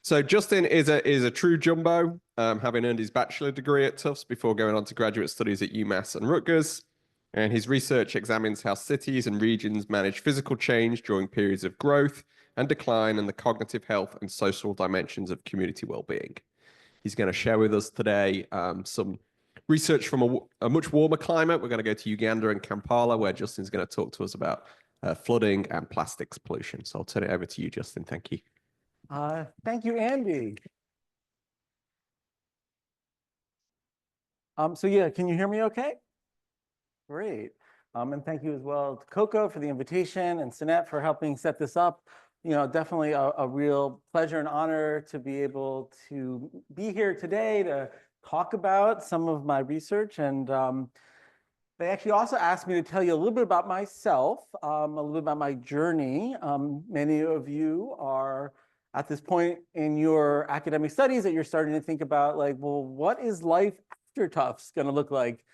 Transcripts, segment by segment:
So Justin is a true jumbo, having earned his bachelor degree at Tufts before going on to graduate studies at UMass and Rutgers. And his research examines how cities and regions manage physical change during periods of growth and decline and the cognitive health and social dimensions of community well-being. He's going to share with us today some research from a much warmer climate. We're going to go to Uganda and Kampala, where Justin's going to talk to us about flooding and plastics pollution. So I'll turn it over to you, Justin. Thank you. Thank you, Andy. So yeah, can you hear me okay? Great. And thank you as well to Coco for the invitation and Sinette for helping set this up. You know, definitely a real pleasure and honor to be able to be here today to talk about some of my research. And they actually also asked me to tell you a little bit about myself, a little bit about my journey. Many of you are at this point in your academic studies that you're starting to think about, like, well, what is life after Tufts going to look like?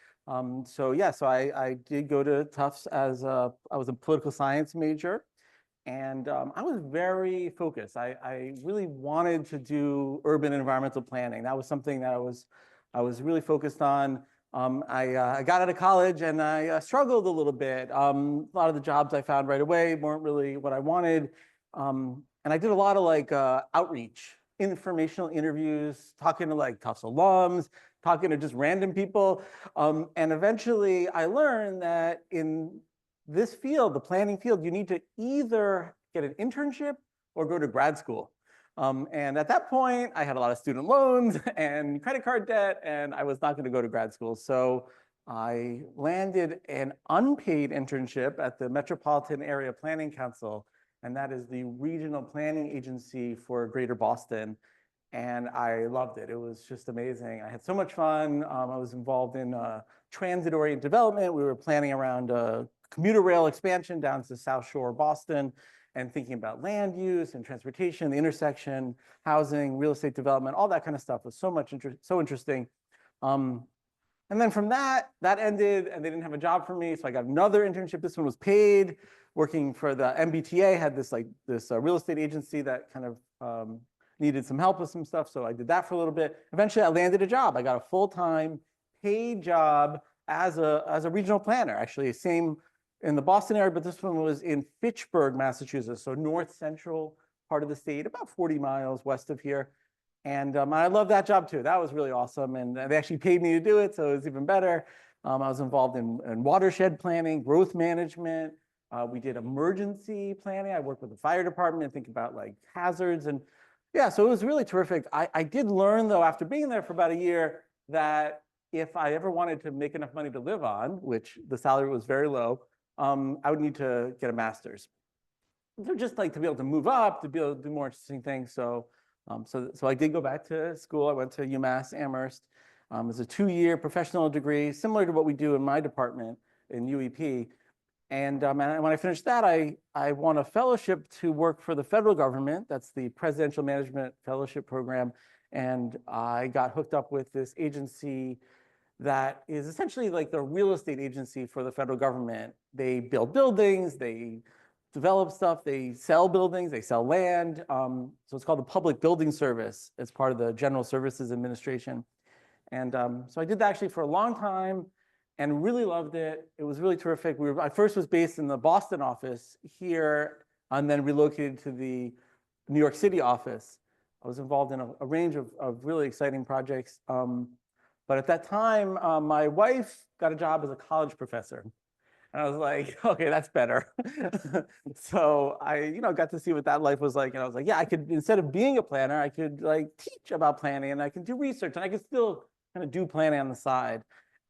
So I did go to Tufts as I was a political science major, and I was very focused. I really wanted to do urban environmental planning. That was something that I was really focused on. I got out of college and I struggled a little bit. A lot of the jobs I found right away weren't really what I wanted. And I did a lot of like outreach, informational interviews, talking to like Tufts alums, talking to just random people. And eventually I learned that in this field, the planning field, you need to either get an internship or go to grad school. And at that point, I had a lot of student loans and credit card debt, and I was not going to go to grad school. So I landed an unpaid internship at the Metropolitan Area Planning Council, and that is the regional planning agency for Greater Boston. And I loved it. It was just amazing. I had so much fun. I was involved in transit-oriented development. We were planning around commuter rail expansion down to South Shore, Boston, and thinking about land use and transportation, the intersection, housing, real estate development, all that kind of stuff was so interesting. And then from that ended, and they didn't have a job for me, so I got another internship. This one was paid, working for the MBTA, had this real estate agency that kind of needed some help with some stuff, so I did that for a little bit. Eventually, I landed a job. I got a full-time paid job as a regional planner, actually, same in the Boston area, but this one was in Fitchburg, Massachusetts, so north central part of the state, about 40 miles west of here. And I love that job too. That was really awesome. And they actually paid me to do it, so it was even better. I was involved in watershed planning, growth management. We did emergency planning. I worked with the fire department and think about like hazards. And yeah, so it was really terrific. I did learn though, after being there for about a year, that if I ever wanted to make enough money to live on, which the salary was very low, I would need to get a master's. So just like to be able to move up, to be able to do more interesting things. So I did go back to school. I went to UMass Amherst. It's a 2-year professional degree, similar to what we do in my department in UEP. And when I finished that, I won a fellowship to work for the federal government. That's the Presidential Management Fellowship Program. And I got hooked up with this agency that is essentially like the real estate agency for the federal government. They build buildings, they develop stuff, they sell buildings, they sell land. So it's called the Public Building Service. It's part of the General Services Administration. And so I did that actually for a long time and really loved it. It was really terrific. I first was based in the Boston office here and then relocated to the New York City office. I was involved in a range of really exciting projects. But at that time, my wife got a job as a college professor. And I was like, okay, that's better. So I, got to see what that life was like. And I was like, yeah, I could, instead of being a planner, I could like teach about planning and I could do research and I could still kind of do planning on the side.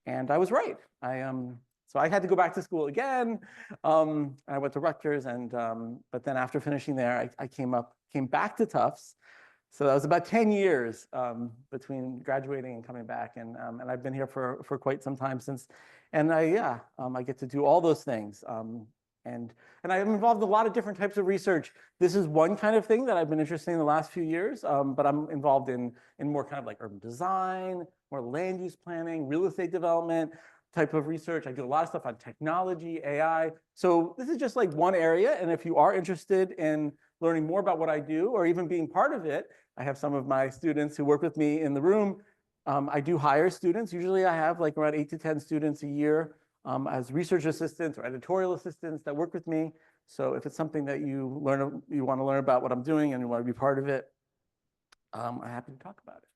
And I was right. So I had to go back to school again. I went to Rutgers but then after finishing there, I came back to Tufts. So that was about 10 years between graduating and coming back. And I've been here for quite some time since. And I get to do all those things. And I'm involved in a lot of different types of research. This is one kind of thing that I've been interested in the last few years, but I'm involved in more kind of like urban design, more land use planning, real estate development type of research. I do a lot of stuff on technology, AI. So this is just like one area. And if you are interested in learning more about what I do or even being part of it, I have some of my students who work with me in the room. I do hire students. Usually I have like around 8 to 10 students a year as research assistants or editorial assistants that work with me. So if it's something that you want to learn about what I'm doing and you want to be part of it, I'm happy to talk about it.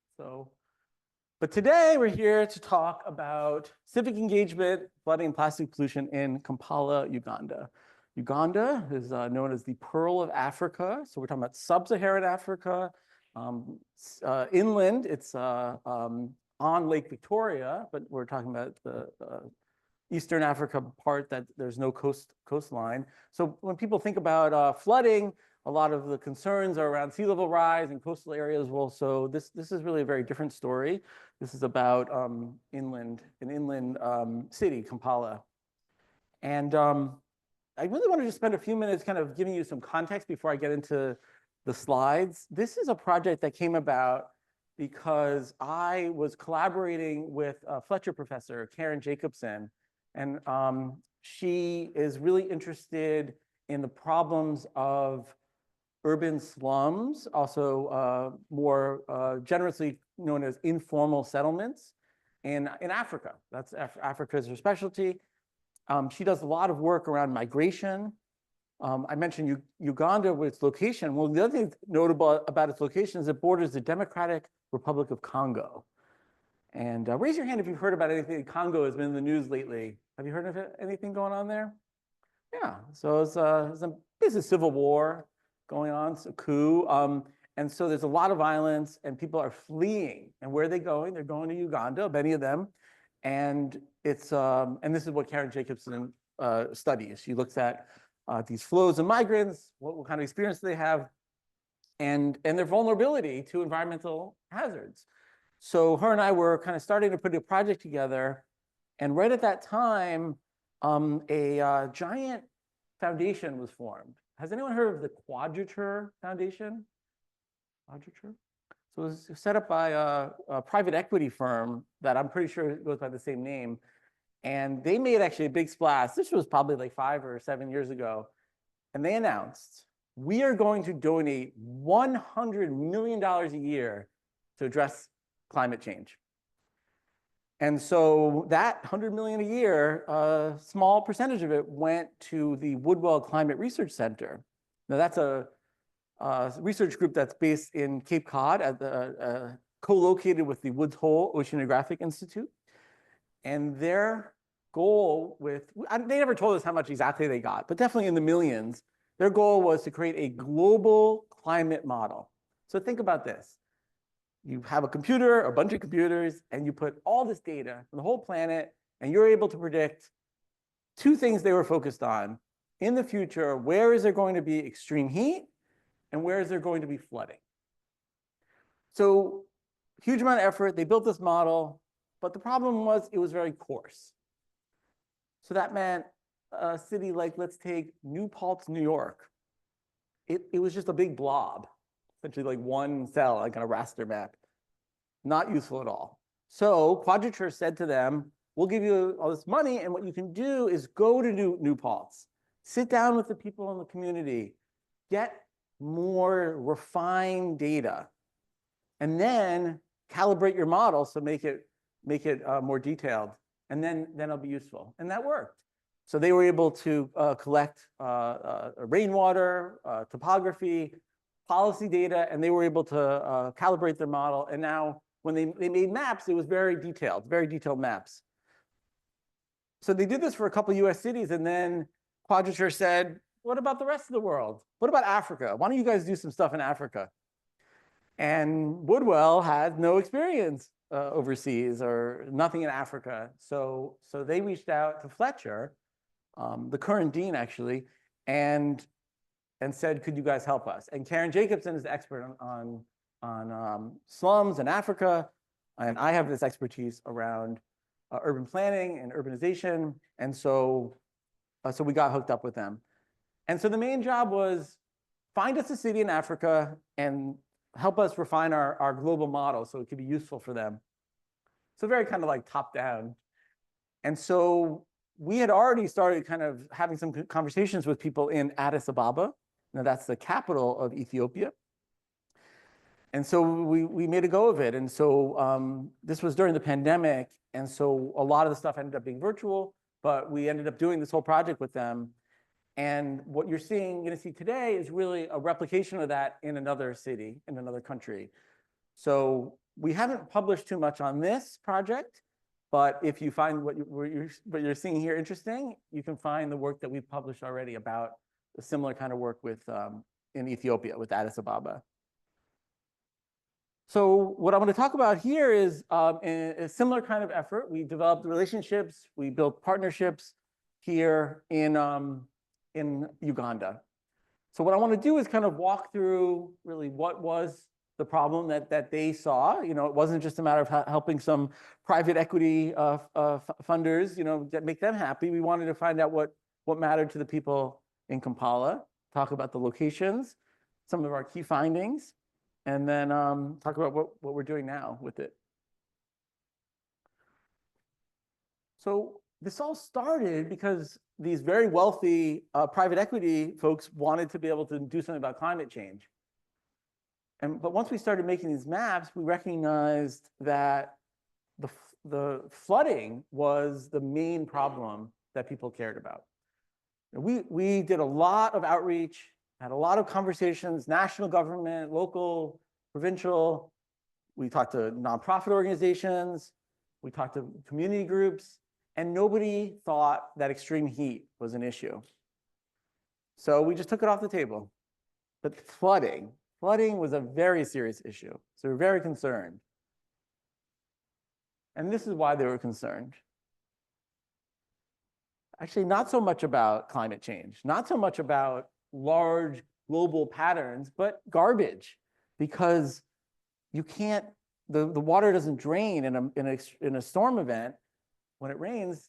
But today we're here to talk about civic engagement, flooding, and plastic pollution in Kampala, Uganda. Uganda is known as the Pearl of Africa. So we're talking about sub-Saharan Africa. Inland, it's on Lake Victoria, but we're talking about the Eastern Africa part that there's no coastline. So when people think about flooding, a lot of the concerns are around sea level rise and coastal areas. Well, so this is really a very different story. This is about an inland city, Kampala. And I really wanted to spend a few minutes kind of giving you some context before I get into the slides. This is a project that came about because I was collaborating with a Fletcher professor, Karen Jacobson, and she is really interested in the problems of urban slums, also more generously known as informal settlements in Africa. That's Africa is her specialty. She does a lot of work around migration. I mentioned Uganda with its location. Well, the other thing notable about its location is it borders the Democratic Republic of Congo. And raise your hand if you've heard about anything. Congo has been in the news lately. Have you heard of anything going on there? Yeah, so it's a civil war going on, it's a coup. And so there's a lot of violence and people are fleeing. And where are they going? They're going to Uganda, many of them. And it's and this is what Karen Jacobson studies. She looks at these flows of migrants, what kind of experience do they have, and their vulnerability to environmental hazards. So her and I were kind of starting to put a project together. And right at that time, a giant foundation was formed. Has anyone heard of the Quadrature Foundation? Quadrature? So it was set up by a private equity firm that I'm pretty sure goes by the same name. And they made actually a big splash. This was probably like 5 or 7 years ago. And they announced, we are going to donate $100 million a year to address climate change. And so that $100 million a year, a small percentage of it went to the Woodwell Climate Research Center. Now that's a research group that's based in Cape Cod, co-located with the Woods Hole Oceanographic Institute. And their goal they never told us how much exactly they got, but definitely in the millions. Their goal was to create a global climate model. So think about this. You have a computer, a bunch of computers, and you put all this data from the whole planet, and you're able to predict 2 things they were focused on. In the future, where is there going to be extreme heat, and where is there going to be flooding? So huge amount of effort. They built this model, but the problem was it was very coarse. So that meant a city like, let's take New Paltz, New York. It was just a big blob, essentially like one cell, like on a raster map. Not useful at all. So Quadrature said to them, we'll give you all this money, and what you can do is go to New Paltz, sit down with the people in the community, get more refined data, and then calibrate your model, so make it more detailed, and then it'll be useful. And that worked. So they were able to collect rainwater, topography, policy data, and they were able to calibrate their model. And now when they made maps, it was very detailed maps. So they did this for a couple of US cities, and then Quadrature said, what about the rest of the world? What about Africa? Why don't you guys do some stuff in Africa? And Woodwell had no experience overseas or nothing in Africa. So they reached out to Fletcher, the current dean actually, and said, could you guys help us? And Karen Jacobson is the expert on slums in Africa. And I have this expertise around urban planning and urbanization. And so we got hooked up with them. And so the main job was find us a city in Africa and help us refine our global model so it could be useful for them. So very kind of like top down. And so we had already started kind of having some conversations with people in Addis Ababa. Now that's the capital of Ethiopia. And so we made a go of it. And so this was during the pandemic. And so a lot of the stuff ended up being virtual, but we ended up doing this whole project with them. And what you're going to see today is really a replication of that in another city, in another country. So we haven't published too much on this project, but if you find what you're seeing here interesting, you can find the work that we've published already about a similar kind of work with in Ethiopia with Addis Ababa. So what I'm going to talk about here is a similar kind of effort. We developed relationships, we built partnerships here in Uganda. So what I want to do is kind of walk through really what was the problem that they saw. You know, it wasn't just a matter of helping some private equity funders, you know, make them happy. We wanted to find out what mattered to the people in Kampala, talk about the locations, some of our key findings, and then talk about what we're doing now with it. So this all started because these very wealthy private equity folks wanted to be able to do something about climate change. But once we started making these maps, we recognized that the flooding was the main problem that people cared about. We did a lot of outreach, had a lot of conversations, national government, local, provincial. We talked to nonprofit organizations, we talked to community groups, and nobody thought that extreme heat was an issue. So we just took it off the table. But flooding was a very serious issue. So we're very concerned. And this is why they were concerned. Actually, not so much about climate change, not so much about large global patterns, but garbage. Because you can't, the water doesn't drain in a storm event when it rains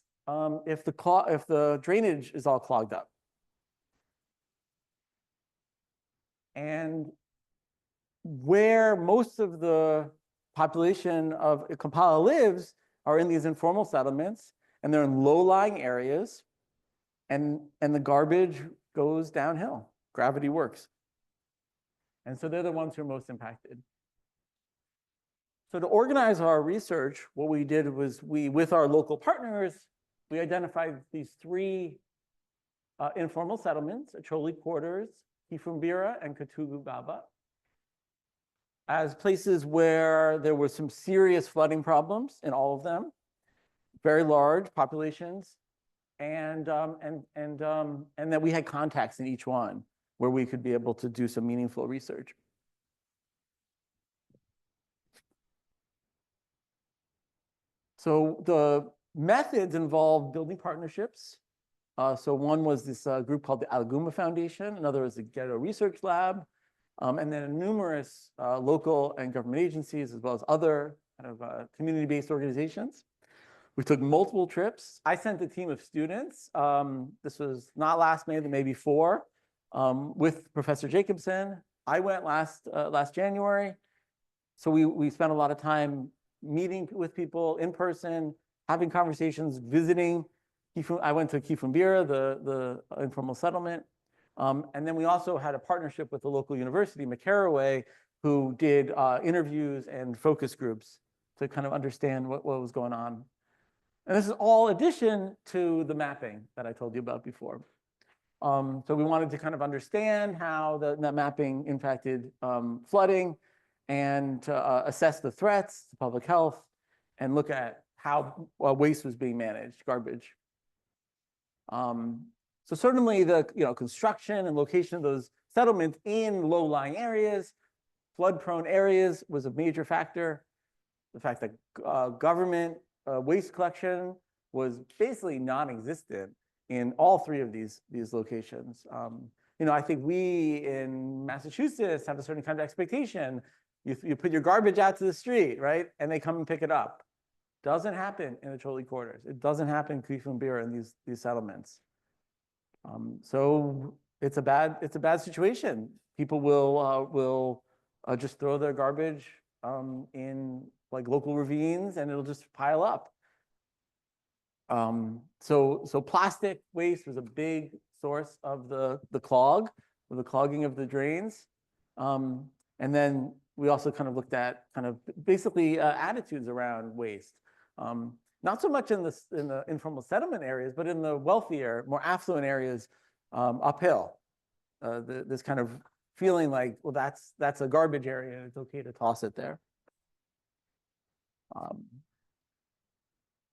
if the drainage is all clogged up. And where most of the population of Kampala lives are in these informal settlements, and they're in low-lying areas, and the garbage goes downhill. Gravity works. And so they're the ones who are most impacted. So to organize our research, what we did was with our local partners, we identified these three informal settlements, Acholi Quarters, Kifumbira, and Katugu Baba, as places where there were some serious flooding problems in all of them, very large populations, and that we had contacts in each one where we could be able to do some meaningful research. So the methods involved building partnerships. So one was this group called the Alguma Foundation, another was the Ghetto Research Lab, and then numerous local and government agencies, as well as other kind of community-based organizations. We took multiple trips. I sent a team of students. This was not last May, the May before, with Professor Jacobson. I went last January. So we spent a lot of time meeting with people in person, having conversations, visiting. I went to Kifumbira, the informal settlement. And then we also had a partnership with the local university, Makerere, who did interviews and focus groups to kind of understand what was going on. And this is all addition to the mapping that I told you about before. So we wanted to kind of understand how that mapping impacted flooding and assess the threats to public health and look at how waste was being managed, garbage. So certainly the construction and location of those settlements in low-lying areas, flood-prone areas was a major factor. The fact that government waste collection was basically non-existent in all three of these locations. I think we in Massachusetts have a certain kind of expectation. You put your garbage out to the street, right? And they come and pick it up. Doesn't happen in the Acholi Quarters. It doesn't happen in Kifumbira in these settlements. So it's a bad situation. People will just throw their garbage in like local ravines, and it'll just pile up. So plastic waste was a big source of the clogging of the drains. And then we also kind of looked at kind of basically attitudes around waste. Not so much in the informal settlement areas, but in the wealthier, more affluent areas uphill. This kind of feeling like, well, that's a garbage area, and it's okay to toss it there.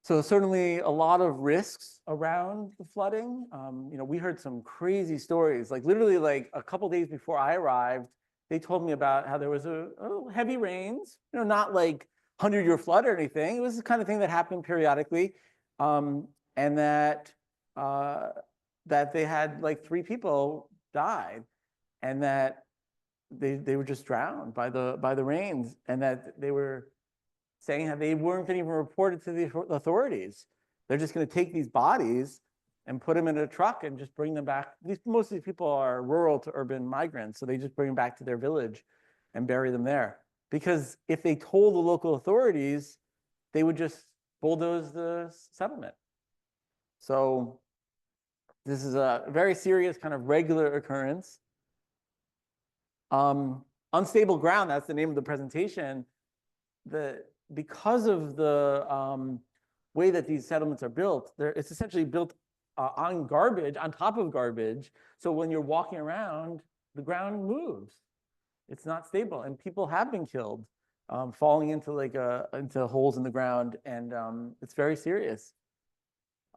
So certainly a lot of risks around the flooding. We heard some crazy stories, like literally like a couple days before I arrived, they told me about how there was a heavy rains, not like 100-year flood or anything. It was the kind of thing that happened periodically. And that they had like 3 people died, and that they were just drowned by the rains, and that they were saying how they weren't even reported to the authorities. They're just going to take these bodies and put them in a truck and just bring them back. Most of these people are rural to urban migrants, so they just bring them back to their village and bury them there. Because if they told the local authorities, they would just bulldoze the settlement. So this is a very serious kind of regular occurrence. Unstable ground, that's the name of the presentation. Because of the way that these settlements are built, it's essentially built on garbage, on top of garbage. So when you're walking around, the ground moves. It's not stable, and people have been killed falling into into holes in the ground, and it's very serious.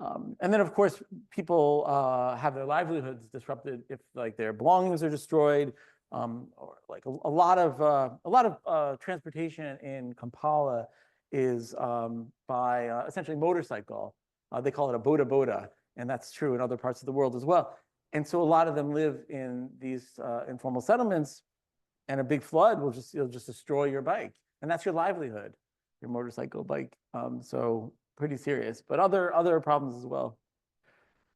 And then, of course, people have their livelihoods disrupted if like their belongings are destroyed. Or like a lot of transportation in Kampala is by essentially motorcycle. They call it a boda, and that's true in other parts of the world as well. And so a lot of them live in these informal settlements, and a big flood will just destroy your bike, and that's your livelihood, your motorcycle bike. So pretty serious, but other problems as well.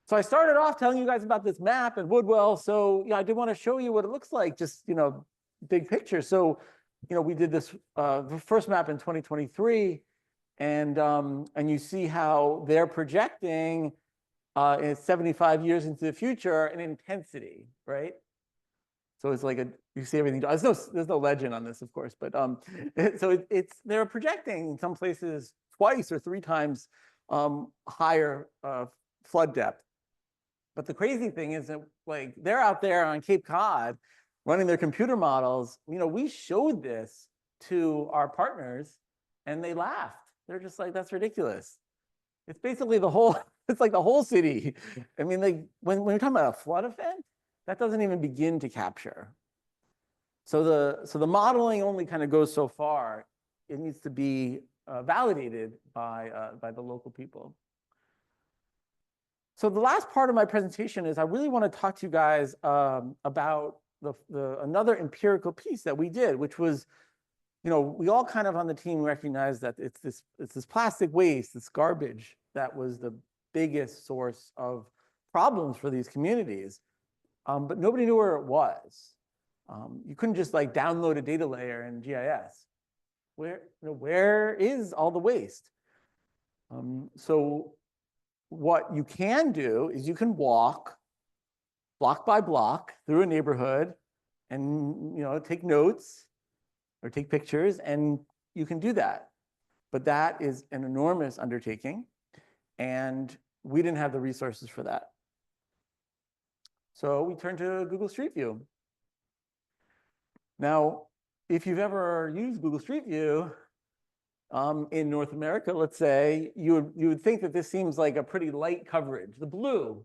So I started off telling you guys about this map at Woodwell. So I did want to show you what it looks like, just big picture. So we did this first map in 2023, and you see how they're projecting in 75 years into the future an intensity, right? So it's like you see everything. There's no legend on this, of course, but so they're projecting in some places 2 or 3 times higher flood depth. But the crazy thing is that like they're out there on Cape Cod running their computer models. We showed this to our partners, and they laughed. They're just like, that's ridiculous. It's basically it's like the whole city. I mean, like when you're talking about a flood event, that doesn't even begin to capture. So the modeling only kind of goes so far. It needs to be validated by the local people. So the last part of my presentation is I really want to talk to you guys about another empirical piece that we did, which was, we all kind of on the team recognize that it's this plastic waste, this garbage that was the biggest source of problems for these communities, but nobody knew where it was. You couldn't just like download a data layer in GIS. Where is all the waste? So what you can do is you can walk block by block through a neighborhood and take notes or take pictures, and you can do that. But that is an enormous undertaking, and we didn't have the resources for that. So we turned to Google Street View. Now, if you've ever used Google Street View, in North America, let's say, you would think that this seems like a pretty light coverage. The blue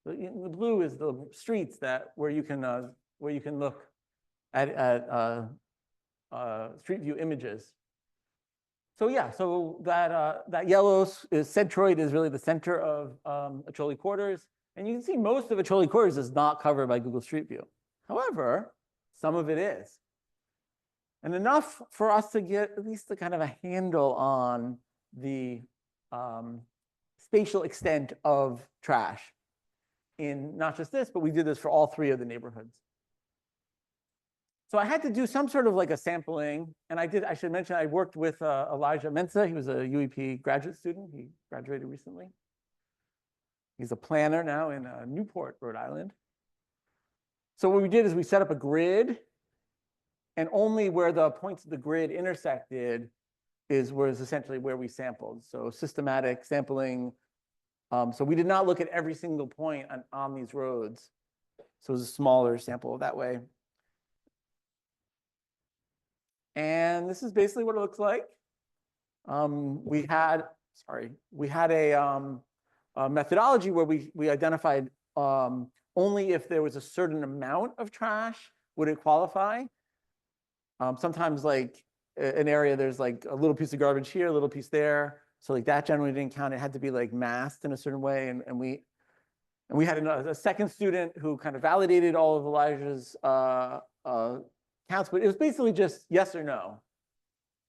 is the streets where you can look at Street View images. So yeah, so that yellow is centroid is really the center of Acholi Quarters, and you can see most of Acholi Quarters is not covered by Google Street View. However, some of it is. And enough for us to get at least a kind of a handle on the spatial extent of trash in not just this, but we did this for all 3 of the neighborhoods. So I had to do some sort of like a sampling, and I should mention, I worked with Elijah Mensah. He was a UEP graduate student. He graduated recently. He's a planner now in Newport, Rhode Island. So what we did is we set up a grid. and only where the points of the grid intersected was essentially where we sampled. So systematic sampling. So we did not look at every single point on these roads. So it was a smaller sample that way. And this is basically what it looks like. We had a methodology where we identified only if there was a certain amount of trash would it qualify. Sometimes like an area, there's like a little piece of garbage here, a little piece there. So like that generally didn't count. It had to be like masked in a certain way. And we had a second student who kind of validated all of Elijah's counts, but it was basically just yes or no.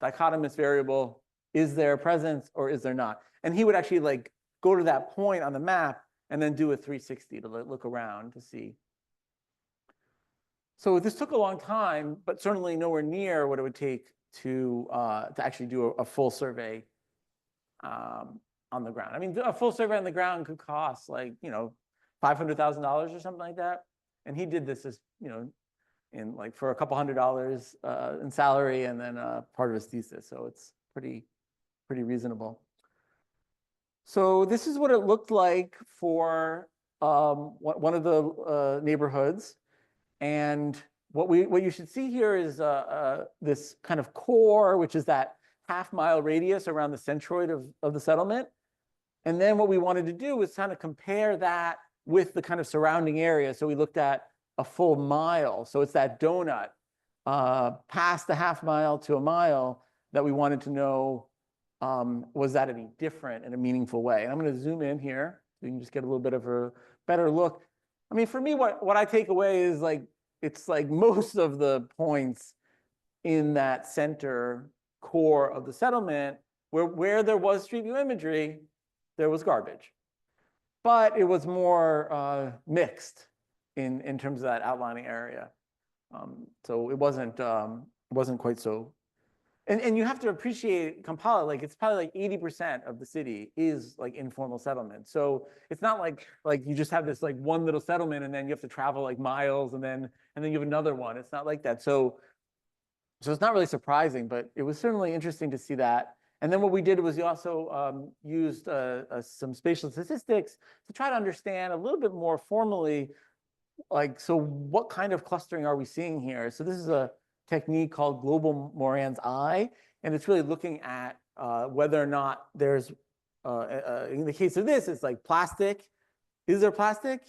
Dichotomous variable, is there presence or is there not? And he would actually like go to that point on the map and then do a 360 to look around to see. So this took a long time, but certainly nowhere near what it would take to actually do a full survey on the ground. I mean, a full survey on the ground could cost like, $500,000 or something like that. And he did this as, in like for a couple $100 in salary and then part of his thesis. So it's pretty reasonable. So this is what it looked like for one of the neighborhoods. And what you should see here is this kind of core, which is that half-mile radius around the centroid of the settlement. And then what we wanted to do was kind of compare that with the kind of surrounding area. So we looked at a full mile. So it's that donut past the half mile to a mile that we wanted to know, was that any different in a meaningful way? And I'm going to zoom in here so you can just get a little bit of a better look. I mean, for me, what I take away is like, it's like most of the points in that center core of the settlement where there was street view imagery, there was garbage. But it was more mixed in terms of that outlining area. So it wasn't quite so. And you have to appreciate Kampala, like it's probably like 80% of the city is like informal settlement. So it's not like you just have this like one little settlement and then you have to travel like miles and then you have another one. It's not like that. So it's not really surprising, but it was certainly interesting to see that. And then what we did was we also used some spatial statistics to try to understand a little bit more formally, like, so what kind of clustering are we seeing here? So this is a technique called global Moran's eye, and it's really looking at whether or not there's, in the case of this, it's like plastic. Is there plastic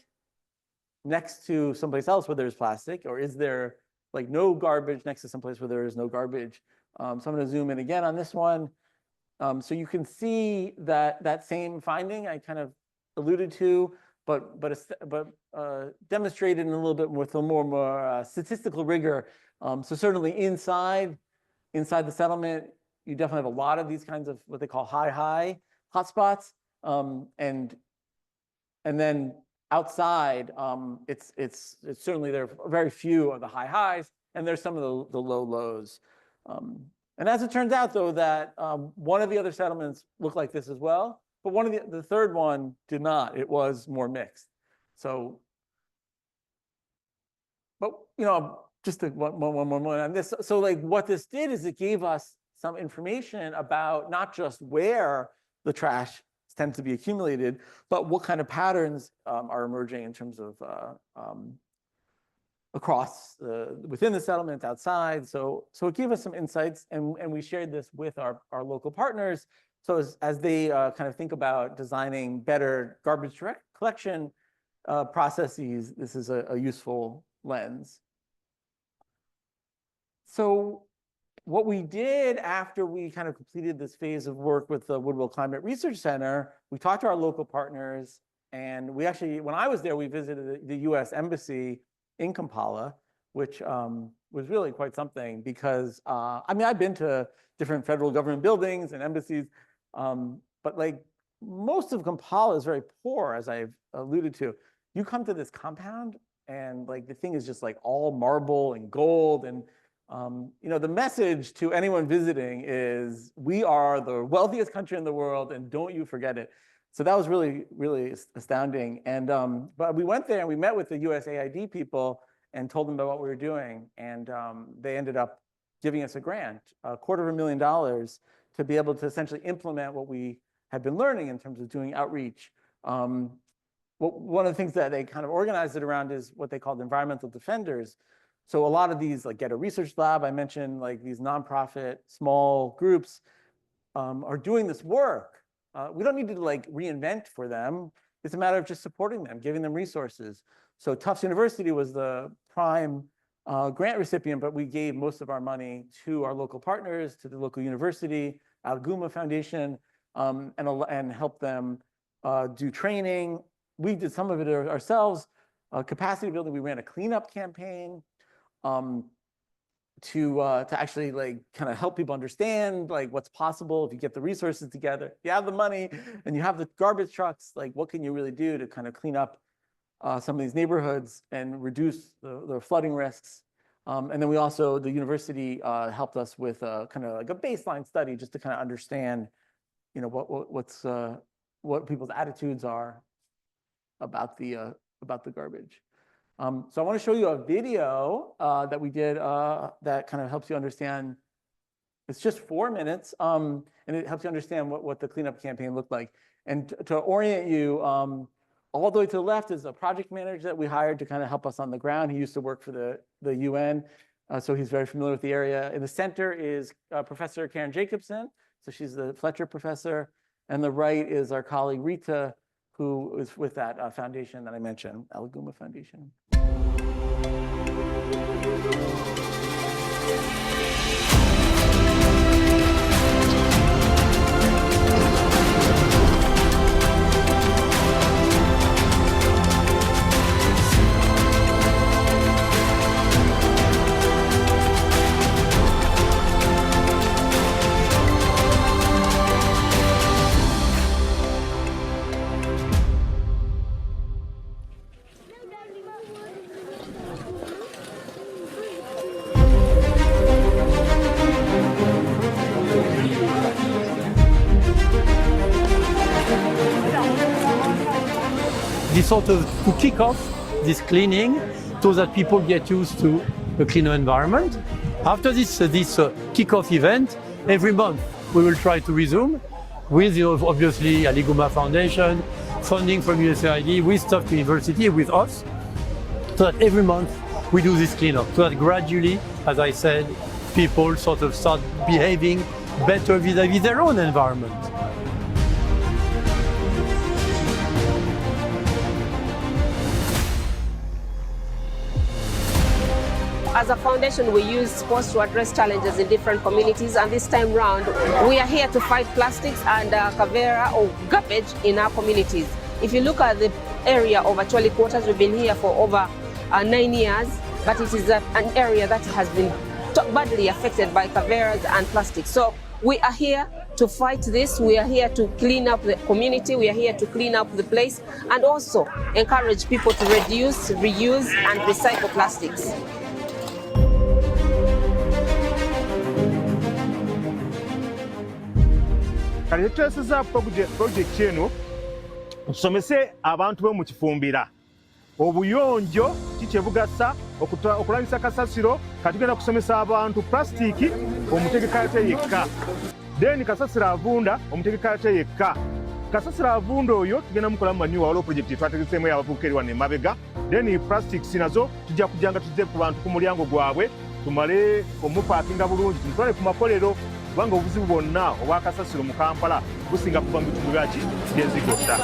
next to someplace else where there's plastic, or is there like no garbage next to someplace where there is no garbage? So I'm going to zoom in again on this one. So you can see that same finding I kind of alluded to, but demonstrated in a little bit with a more statistical rigor. So certainly inside the settlement, you definitely have a lot of these kinds of what they call high hotspots, and then outside, it's certainly there are very few of the high highs, and there's some of the low lows. And as it turns out, though, that one of the other settlements looked like this as well, but one of the third one did not. It was more mixed. So, but just one more on this. So, like, what this did is it gave us some information about not just where the trash tends to be accumulated, but what kind of patterns are emerging in terms of across within the settlement, outside. So it gave us some insights, and we shared this with our local partners. So as they kind of think about designing better garbage collection processes, this is a useful lens. So what we did after we kind of completed this phase of work with the Woodwell Climate Research Center, we talked to our local partners, and we actually, when I was there, we visited the US Embassy in Kampala, which was really quite something because, I mean, I've been to different federal government buildings and embassies, but like most of Kampala is very poor, as I've alluded to. You come to this compound and like the thing is just like all marble and gold, and the message to anyone visiting is we are the wealthiest country in the world and don't you forget it. So that was really, really astounding. And but we went there and we met with the USAID people, and told them about what we were doing. And they ended up giving us a grant, $250,000, to be able to essentially implement what we had been learning in terms of doing outreach. One of the things that they kind of organized it around is what they called environmental defenders. So a lot of these, like Get a Research Lab, I mentioned, like these nonprofit small groups are doing this work. We don't need to like reinvent for them. It's a matter of just supporting them, giving them resources. So Tufts University was the prime grant recipient, but we gave most of our money to our local partners, to the local university, Alguma Foundation, and helped them do training. We did some of it ourselves, capacity building. We ran a cleanup campaign to actually like kind of help people understand like what's possible if you get the resources together. You have the money and you have the garbage trucks, like what can you really do to kind of clean up some of these neighborhoods and reduce the flooding risks. And then we also, the university helped us with kind of like a baseline study just to kind of understand, you know, what people's attitudes are about the garbage. So I want to show you a video that we did that kind of helps you understand. It's just 4 minutes, and it helps you understand what the cleanup campaign looked like. And to orient you, all the way to the left is a project manager that we hired to kind of help us on the ground. He used to work for the UN, so he's very familiar with the area. In the center is Professor Karen Jacobson, so she's the Fletcher professor. And the right is our colleague Rita, who is with that foundation that I mentioned, Alguma Foundation. Sort of to kick off this cleaning so that people get used to a cleaner environment. After this kick-off event, every month we will try to resume with, you know, obviously Alguma Foundation, funding from USAID, with Tufts University, with us, so that every month we do this cleanup, so that gradually, as I said, people sort of start behaving better vis-à-vis their own environment. As a foundation, we use sports to address challenges in different communities, and this time round, we are here to fight plastics and kavera or garbage in our communities. If you look at the area of Acholi Quarters, we've been here for over 9 years, but it is an area that has been badly affected by kaveras and plastics. So we are here to fight this. We are here to clean up the community. We are here to clean up the place and also encourage people to reduce, reuse, and recycle plastics. Kale tweseza project eno tusomese abantu bo mu kifumbira obuyonjo kiche bugasa okulabisa kasasiro katugenda kusomesa abantu plastiki omutegeka ate yekka then kasasira avunda omutegeka ate yekka kasasira avunda oyo tugenda mukola manyu walo project twategesemu y'abavubuka wane mabega then plastics nazo tujja kujanga tuzze ku bantu ku mulyango gwabwe tumale omupakinga bulungi tutwale ku makolero kubanga obuzibu bwonna obwakasasiro mu Kampala businga kuva mu bitundu byaki by'enzigotta.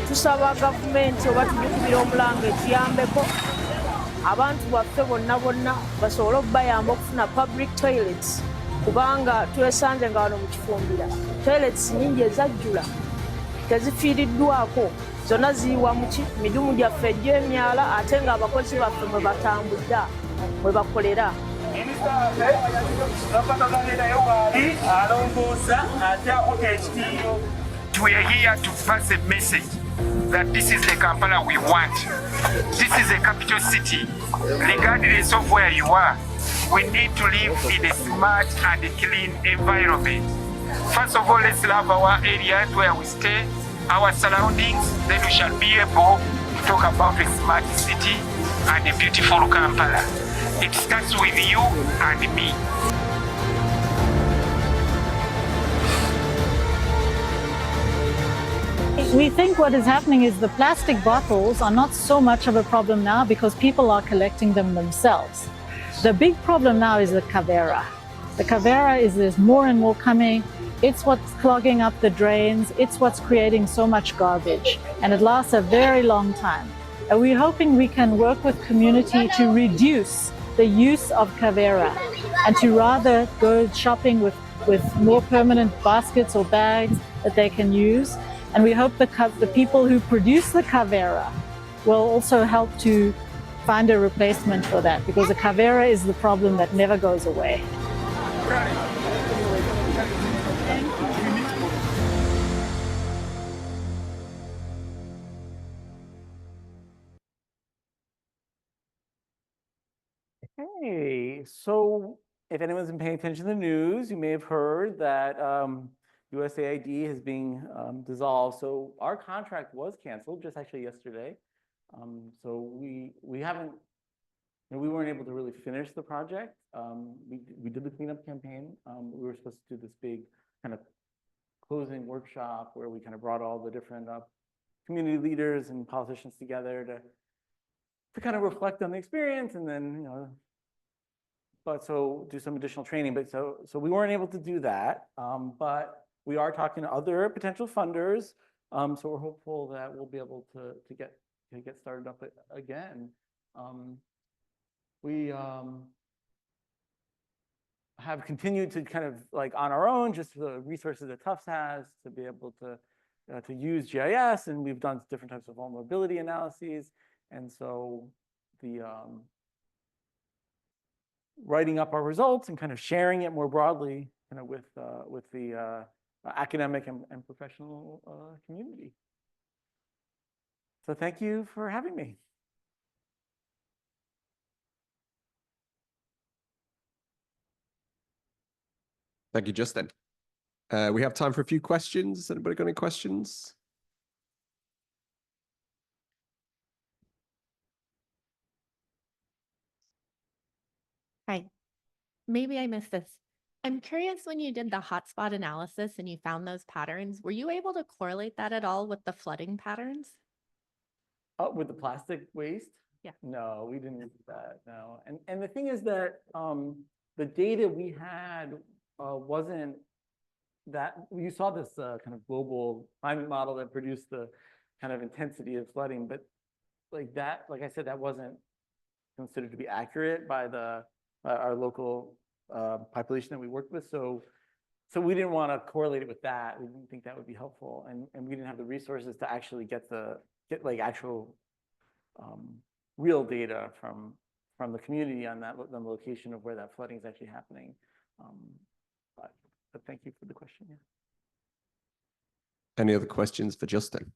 Tusaba gavumenti oba tujukubira omulanga ekiyambeko abantu baffe bonna basobole okubayamba okufuna public toilets kubanga twesanze nga wano mu kifumbira toilets nyingi ezajjula tezifiiriddwako zonna ziyiwa muki midumu gyaffe egy'emyala ate nga abakozi baffe mwe batambudda mwe bakolera. We are here to pass a message that this is the Kampala we want. This is a capital city. Regardless of where you are, we need to live in a smart and clean environment. First of all, let's love our areas where we stay. our surroundings, then we shall be able to talk about a smart city and a beautiful Kampala. It starts with you and me. We think what is happening is the plastic bottles are not so much of a problem now because people are collecting them themselves. The big problem now is the kavera. The kavera is there's more and more coming. It's what's clogging up the drains. It's what's creating so much garbage, and it lasts a very long time. And we're hoping we can work with community to reduce the use of kavera and to rather go shopping with more permanent baskets or bags that they can use. And we hope the people who produce the kavera will also help to find a replacement for that, because the kavera is the problem that never goes away. Hey, so if anyone's been paying attention to the news, you may have heard that USAID is being dissolved. So our contract was canceled just actually yesterday. So we haven't, we weren't able to really finish the project. We did the cleanup campaign. We were supposed to do this big kind of closing workshop where we kind of brought all the different community leaders and politicians together to kind of reflect on the experience, and then, but so do some additional training. But so we weren't able to do that. But we are talking to other potential funders. So we're hopeful that we'll be able to get started up again. We have continued to kind of like on our own, just the resources that Tufts has to be able to use GIS, and we've done different types of vulnerability analyses. And so the writing up our results and kind of sharing it more broadly kind of with the academic and professional community. So thank you for having me. Thank you, Justin. We have time for a few questions. Has anybody got any questions? Hi, maybe I missed this. I'm curious, when you did the hotspot analysis and you found those patterns, were you able to correlate that at all with the flooding patterns? Oh, with the plastic waste? Yeah. No, we didn't do that, no. And the thing is that the data we had wasn't that, you saw this kind of global climate model that produced the kind of intensity of flooding, but like that, like I said, that wasn't considered to be accurate by our local population that we worked with. So we didn't want to correlate it with that. We didn't think that would be helpful, and we didn't have the resources to actually get like actual real data from the community on the location of where that flooding is actually happening. But thank you for the question. Yeah. Any other questions for Justin?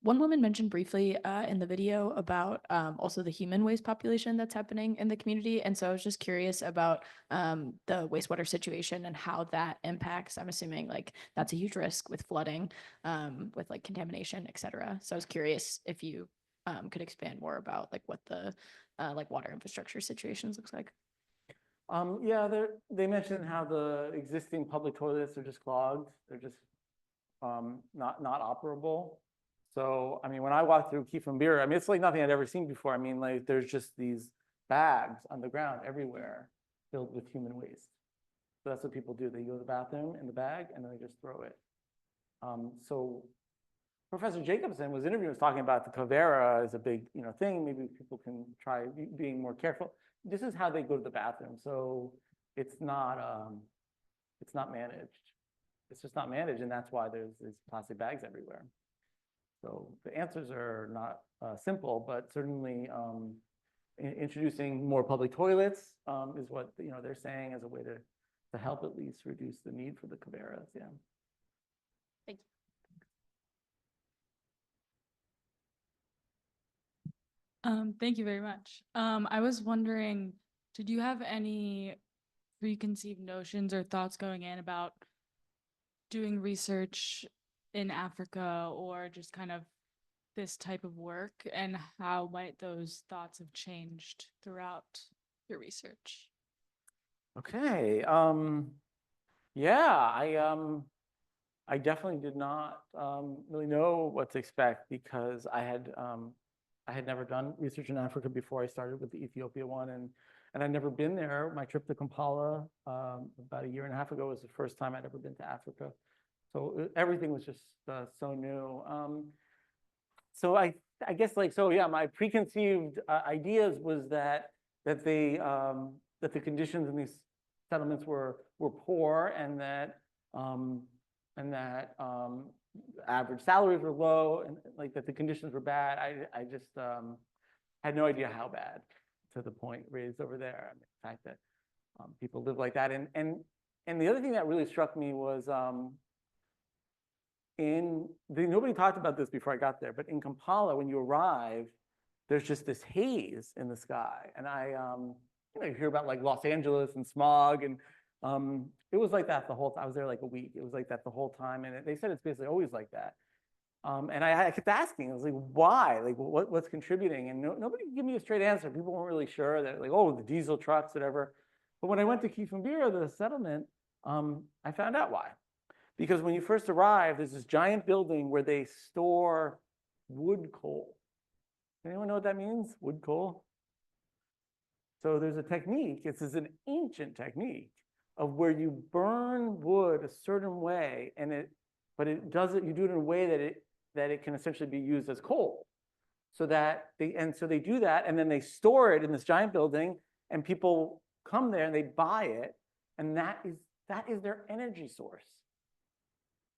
One woman mentioned briefly in the video about also the human waste population that's happening in the community. And so I was just curious about the wastewater situation and how that impacts. I'm assuming like that's a huge risk with flooding, with like contamination, et cetera. So I was curious if you could expand more about like what the like water infrastructure situations looks like. Yeah, they mentioned how the existing public toilets are just clogged. They're just not operable. So, I mean, when I walk through Kifumbira, I mean, it's like nothing I'd ever seen before. I mean, like there's just these bags on the ground everywhere filled with human waste. So that's what people do. They go to the bathroom in the bag and then they just throw it. So Professor Jacobson was talking about the kavera as a big, thing. Maybe people can try being more careful. This is how they go to the bathroom. So it's not managed. It's just not managed, and that's why there's these plastic bags everywhere. So the answers are not simple, but certainly introducing more public toilets is what they're saying as a way to help at least reduce the need for the kaveras. Yeah. Thank you. Thank you very much. I was wondering, Did you have any preconceived notions or thoughts going in about doing research in Africa or just kind of this type of work, and how might those thoughts have changed throughout your research? Okay. Yeah, I definitely did not really know what to expect because I had never done research in Africa before I started with the Ethiopia one, and I'd never been there. My trip to Kampala about a year and a half ago was the first time I'd ever been to Africa. So everything was just so new. So I guess yeah, my preconceived ideas was that the conditions in these settlements were poor, and that average salaries were low, and like that the conditions were bad. I just had no idea how bad, to the point raised over there. I mean, the fact that people live like that, and the other thing that really struck me was nobody talked about this before I got there, but in Kampala, when you arrive, there's just this haze in the sky, and you hear about like Los Angeles and smog, and it was like that the whole time. I was there like a week. It was like that the whole time, and they said it's basically always like that. And I kept asking, I was like, why? Like, what's contributing? And nobody could give me a straight answer. People weren't really sure. That like, oh, the diesel trucks, whatever. But when I went to Kifumbira, the settlement, I found out why. Because when you first arrive, there's this giant building where they store wood coal. Anyone know what that means? Wood coal? So there's a technique. This is an ancient technique of where you burn wood a certain way, but you do it in a way that it can essentially be used as coal. So they do that, and then they store it in this giant building, and people come there and they buy it, and that is their energy source.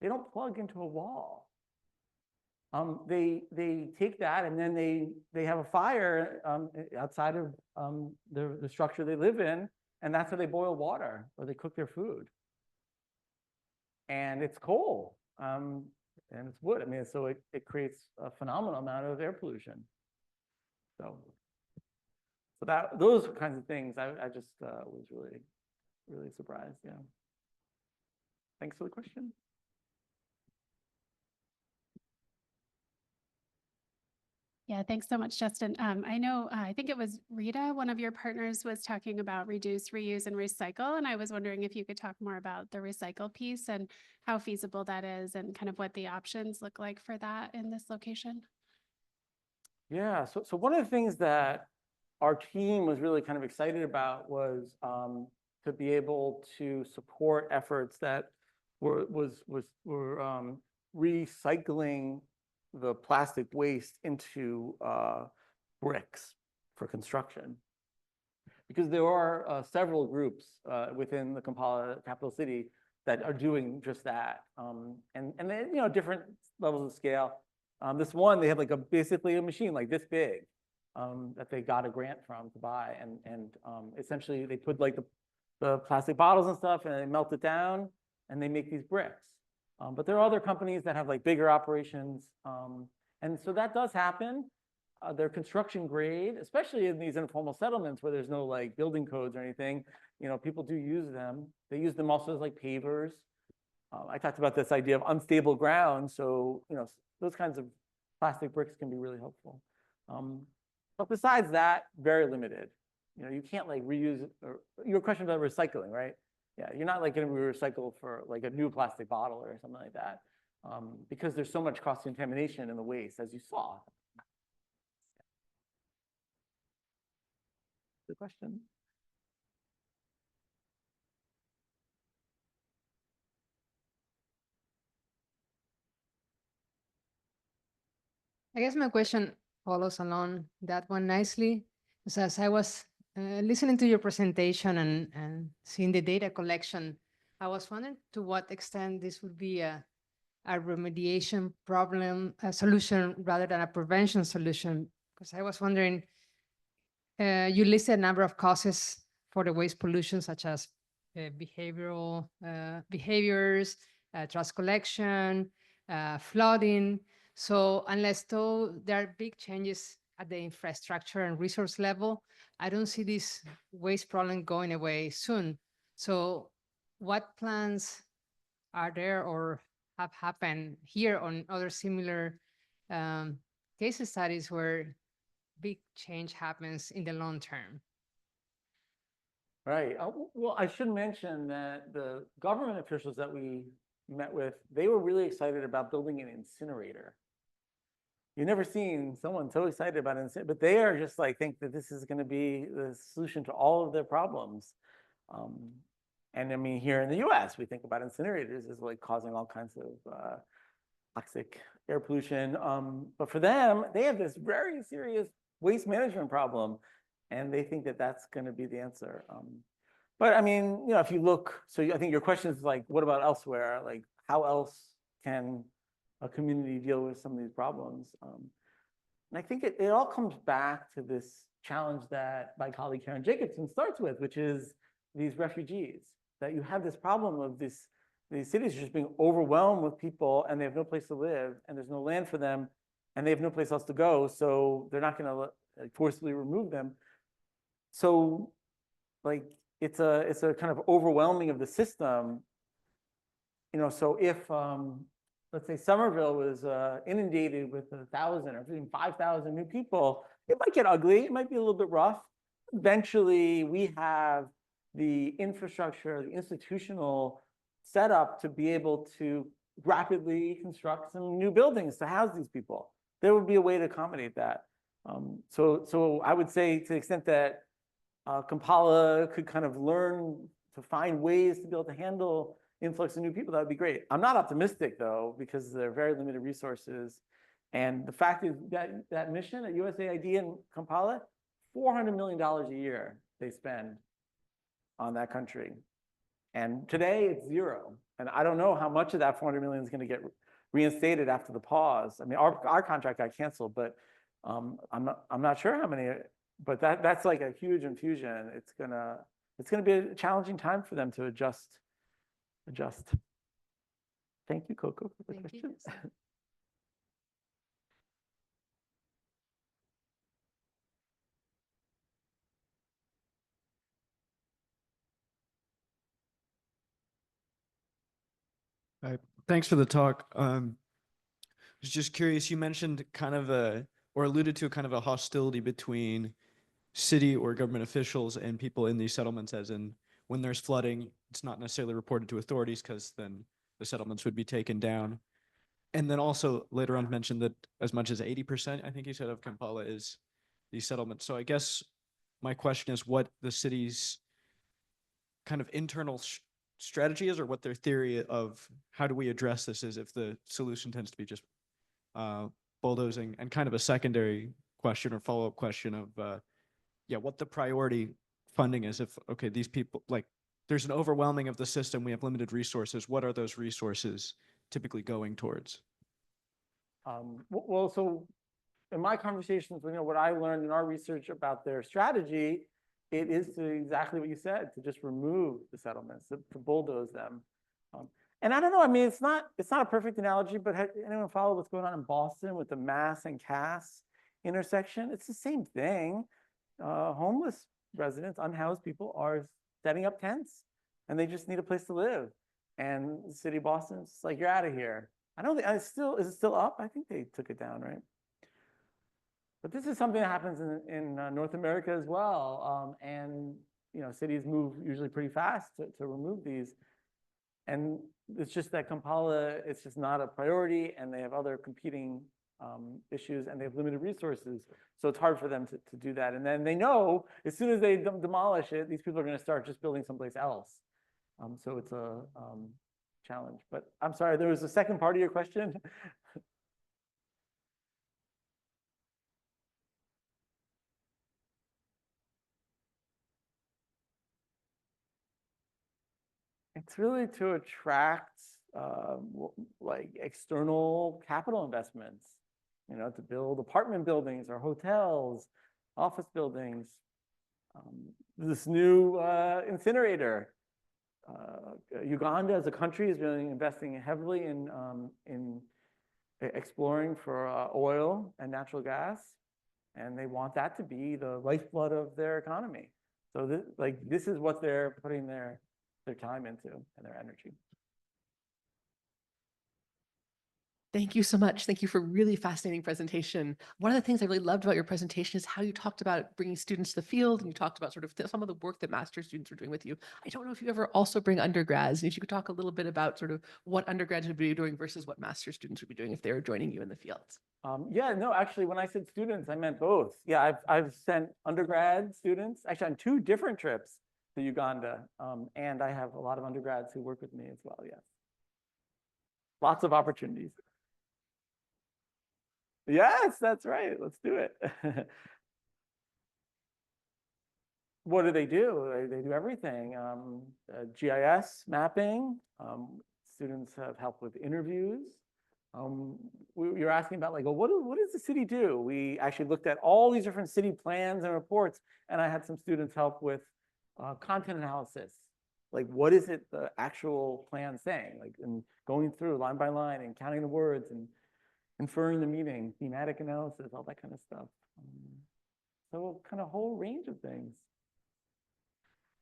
They don't plug into a wall. They take that, and then they have a fire outside of the structure they live in, and that's how they boil water or they cook their food. And it's coal, and it's wood. I mean, so it creates a phenomenal amount of air pollution. So those kinds of things, I just was really, really surprised. Yeah. Thanks for the question. Yeah, thanks so much, Justin. I know, I think it was Rita, one of your partners, was talking about reduce, reuse, and recycle. And I was wondering if you could talk more about the recycle piece and how feasible that is and kind of what the options look like for that in this location. Yeah, so one of the things that our team was really kind of excited about was to be able to support efforts that were recycling the plastic waste into bricks for construction. Because there are several groups within the Kampala capital city that are doing just that. And they, different levels of scale. This one, they have like basically a machine like this big that they got a grant from to buy. And essentially they put like the plastic bottles and stuff, and they melt it down, and they make these bricks. But there are other companies that have like bigger operations. And so that does happen. They're construction grade, especially in these informal settlements where there's no like building codes or anything. People do use them. They use them also as like pavers. I talked about this idea of unstable ground. So, those kinds of plastic bricks can be really helpful. But besides that, very limited. You can't like reuse, or your question about recycling, right? Yeah, you're not like going to recycle for like a new plastic bottle or something like that, because there's so much cross contamination in the waste, as you saw. Good question. I guess my question follows along that one nicely. So as I was listening to your presentation and seeing the data collection, I was wondering to what extent this would be a remediation problem, a solution rather than a prevention solution. Because I was wondering, you listed a number of causes for the waste pollution, such as behavioral behaviors, trash collection, flooding. So unless there are big changes at the infrastructure and resource level, I don't see this waste problem going away soon. So what plans are there or have happened here on other similar case studies where big change happens in the long term? Right. Well, I should mention that the government officials that we met with, they were really excited about building an incinerator. You've never seen someone so excited about it, but they are just like, think that this is going to be the solution to all of their problems. And I mean, here in the US, we think about incinerators as like causing all kinds of toxic air pollution. But for them, they have this very serious waste management problem, and they think that that's going to be the answer. But I mean, you know, if you look, so I think your question is like, what about elsewhere? Like, how else can a community deal with some of these problems? And I think it all comes back to this challenge that my colleague Karen Jacobson starts with, which is these refugees, that you have this problem of these cities just being overwhelmed with people, and they have no place to live, and there's no land for them, and they have no place else to go, so they're not going to forcibly remove them. So like it's a kind of overwhelming of the system, you know. So if let's say Somerville was inundated with 1,000 or even 5,000 new people, it might get ugly, it might be a little bit rough. Eventually we have the infrastructure, the institutional setup to be able to rapidly construct some new buildings to house these people. There would be a way to accommodate that. So I would say, to the extent that Kampala could kind of learn to find ways to be able to handle influx of new people, that would be great. I'm not optimistic though, because there are very limited resources. And the fact is that that mission at USAID in Kampala, $400 million a year they spend on that country. And today it's zero. And I don't know how much of that 400 million is going to get reinstated after the pause. I mean, our contract got canceled, but I'm not sure how many. But that's like a huge infusion. It's gonna be a challenging time for them to adjust. Thank you, Coco, for the question. Thanks for the talk. I was just curious, you mentioned kind of or alluded to kind of a hostility between city or government officials and people in these settlements, as in when there's flooding, it's not necessarily reported to authorities because then the settlements would be taken down. And then also later on mentioned that as much as 80%, I think you said, of Kampala is these settlements. So I guess my question is what the city's kind of internal strategy is, or what their theory of how do we address this is, if the solution tends to be just bulldozing. And kind of a secondary question or follow-up question of what the priority funding is. If, okay, these people, like, there's an overwhelming of the system, we have limited resources, what are those resources typically going towards? Well, so in my conversations, you know, what I learned in our research about their strategy, it is to exactly what you said, to just remove the settlements, to bulldoze them. And I don't know, I mean, it's not a perfect analogy, but anyone follow what's going on in Boston with the Mass and Cass intersection? It's the same thing. Homeless residents, unhoused people, are setting up tents, and they just need a place to live. And the city of Boston's like, you're out of here. I don't think, is it still up? I think they took it down, right? But this is something that happens in North America as well. And, you know, cities move usually pretty fast to remove these. And it's just that Kampala, it's just not a priority, and they have other competing issues, and they have limited resources. So it's hard for them to do that. And then they know as soon as they demolish it, these people are going to start just building someplace else. So it's a challenge. But I'm sorry, there was a second part of your question. It's really to attract like external capital investments, you know, to build apartment buildings or hotels, office buildings. This new incinerator. Uganda as a country has been investing heavily in exploring for oil and natural gas. and they want that to be the lifeblood of their economy. So this is what they're putting their time into and their energy. Thank you so much. Thank you for a really fascinating presentation. One of the things I really loved about your presentation is how you talked about bringing students to the field, and you talked about sort of some of the work that master's students are doing with you. I don't know if you ever also bring undergrads, and if you could talk a little bit about sort of what undergrads would be doing versus what master's students would be doing if they were joining you in the field. Yeah, no, actually, when I said students, I meant both. Yeah, I've sent undergrad students, actually on 2 different trips to Uganda, and I have a lot of undergrads who work with me as well, yes. Lots of opportunities. Yes, that's right. Let's do it. What do? They do everything. GIS mapping. Students have helped with interviews. You're asking about like, well, what does the city do? We actually looked at all these different city plans and reports, and I had some students help with content analysis. Like, what is it the actual plan saying? Like, and going through line by line and counting the words and inferring the meaning, thematic analysis, all that kind of stuff. So kind of whole range of things.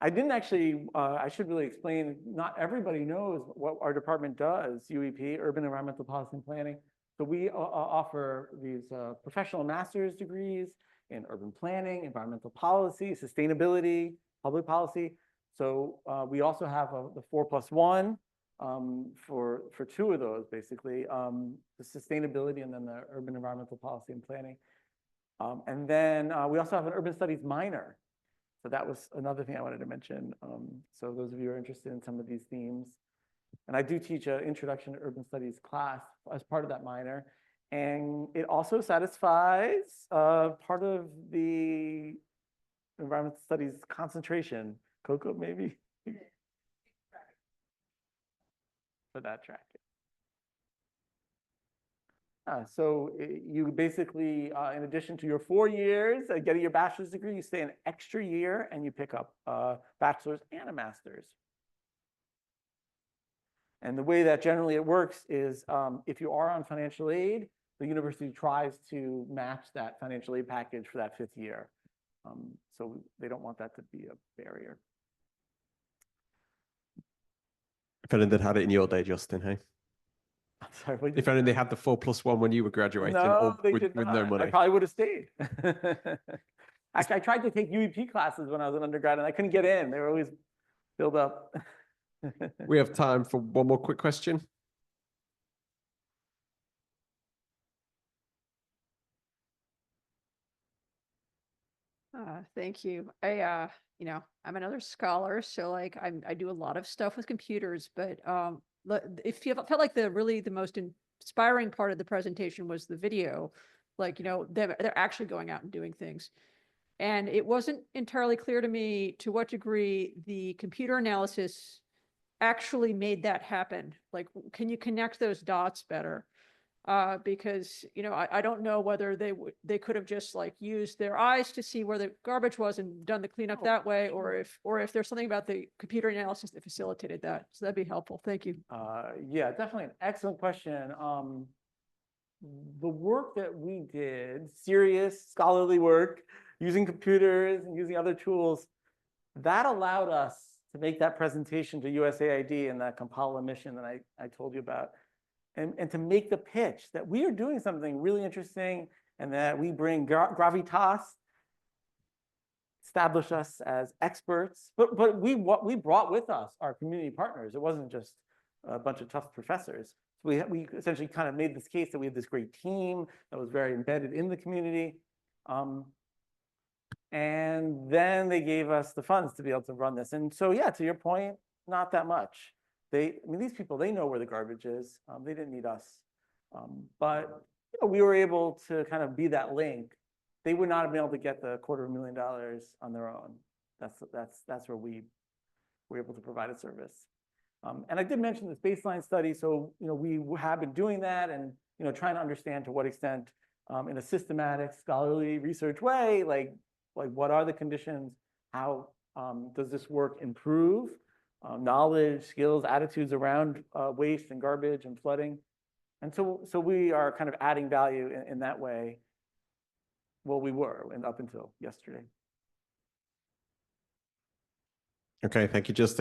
I didn't actually, I should really explain, not everybody knows what our department does, UEP, Urban Environmental Policy and Planning. So we offer these professional master's degrees in urban planning, environmental policy, sustainability, public policy. So we also have the 4+1 for 2 of those, basically, the sustainability and then the urban environmental policy and planning. And then we also have an urban studies minor. So that was another thing I wanted to mention. So those of you who are interested in some of these themes. And I do teach an introduction to urban studies class as part of that minor. And it also satisfies part of the environmental studies concentration. Coco, maybe? For that track. So you basically, in addition to your 4 years getting your bachelor's degree, you stay an extra year and you pick up a bachelor's and a master's. And the way that generally it works is if you are on financial aid, the university tries to match that financial aid package for that 5th year. So they don't want that to be a barrier. If only they'd had it in your day, Justin, hey? Sorry, if only they had the 4+1 when you were graduating, no, or they with did not. no money. I probably would have stayed. Actually, I tried to take UEP classes when I was an undergrad, and I couldn't get in. They were always filled up. We have time for one more quick question. Thank you. You know, I'm another scholar, so like I do a lot of stuff with computers, but it felt like the most inspiring part of the presentation was the video. Like, you know, they're actually going out and doing things. And it wasn't entirely clear to me to what degree the computer analysis actually made that happen. Like, can you connect those dots better? Because, you know, I don't know whether they could have just like used their eyes to see where the garbage was and done the cleanup that way, or if there's something about the computer analysis that facilitated that. So that'd be helpful. Thank you. Yeah, definitely an excellent question. The work that we did, serious scholarly work, using computers and using other tools, that allowed us to make that presentation to USAID and that Kampala mission that I told you about. And to make the pitch that we are doing something really interesting and that we bring gravitas, establish us as experts. But we brought with us our community partners. It wasn't just a bunch of Tufts professors. We essentially kind of made this case that we had this great team that was very embedded in the community. And then they gave us the funds to be able to run this. And so, yeah, to your point, not that much. I mean, these people, they know where the garbage is. They didn't need us. But you know, we were able to kind of be that link. They would not have been able to get the $250,000 on their own. That's where we were able to provide a service. And I did mention this baseline study. So, you know, we have been doing that and, you know, trying to understand to what extent in a systematic, scholarly research way, like what are the conditions? How does this work improve? Knowledge, skills, attitudes around waste and garbage and flooding. And so we are kind of adding value in that way. Well, we were, and up until yesterday. Okay, thank you, Justin.